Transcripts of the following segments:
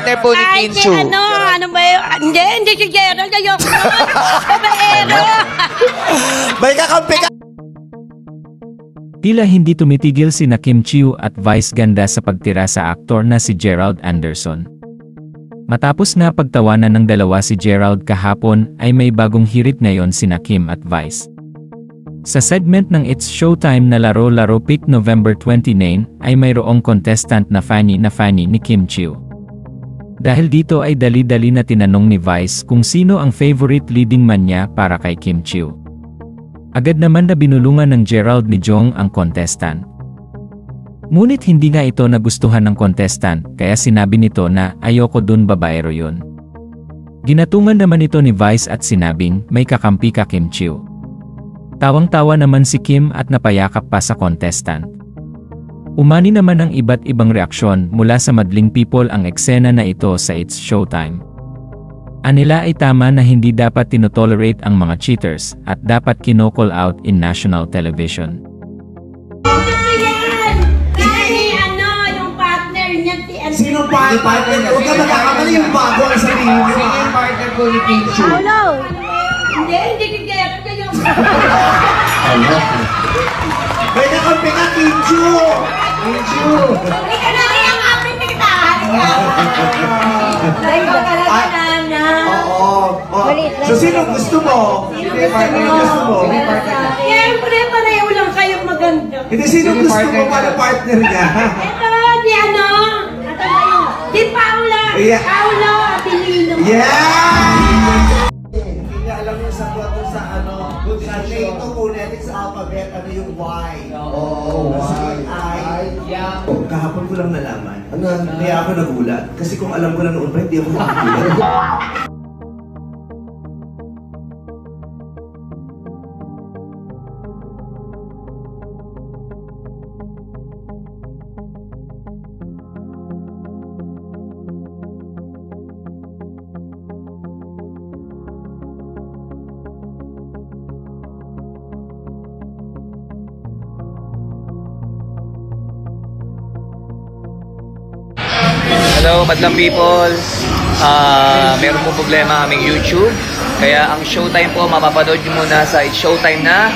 partner po ni Ay, Kinchu. ano ba yun? Hindi si Gerald. Ayoko. Babaero. May kakampi ka. Tila hindi tumitigil sina Kim Chiu at Vice ganda sa pagtira sa aktor na si Gerald Anderson. Matapos na pagtawanan ng dalawa si Gerald kahapon ay may bagong hirit ngayon sina Kim at Vice. Sa segment ng It's Showtime na Laro-Laro Pick November 29 ay mayroong contestant na Fanny ni Kim Chiu. Dahil dito ay dali-dali na tinanong ni Vice kung sino ang favorite leading man niya para kay Kim Chiu. Agad naman na binulungan ng Gerald ni Jong ang contestant. Ngunit hindi nga ito nagustuhan ng contestant kaya sinabi nito na ayoko dun babaero yun. Ginatungan naman ito ni Vice at sinabing may kakampi ka Kim Chiu. Tawang-tawa naman si Kim at napayakap pa sa contestant. Umani naman ang iba't ibang reaksyon mula sa madling people ang eksena na ito sa It's Showtime. Anila ay tama na hindi dapat tinotolerate ang mga cheaters at dapat kinocall out in national television. Yung partner niya Sino partner? Huwag ka magkakamali yung bago ang sabihin mo. Sino yung partner po ni Kinchu? Hindi si Gerald. May kakampi ka, Kinchu! Kinchu! Hindi ka na rin ang apit ni So, sino gusto mo? Sino yung partner? Siyempre, pareho lang kayong maganda. Hindi, sino gusto mo para partner niya? Ito, di Paula. Yeah. Paula Abilino. Yeah! Hindi niya alam yung sagot sa sa Nato phonetics alphabet, ano yung Y. Oo, Y. Yeah. Kahapon ko lang nalaman. Kaya ako nagulat. Kasi kung alam ko na noon pa, hindi ako nagulat. Hello, madlang people. Meron po problema aming YouTube. Kaya ang Showtime po, mapapanood nyo muna sa It's Showtime na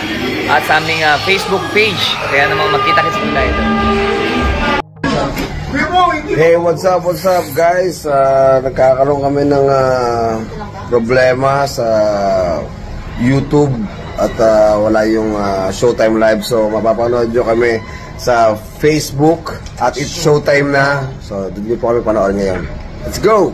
at sa aming Facebook page. Kaya naman magkita-kits po tayo. Hey, what's up guys? Nagkakaroon kami ng problema sa YouTube at wala yung Showtime Live. So mapapanood nyo kami sa Facebook at It's Showtime na. So doon nyo po kami panoorin ngayon. Let's go!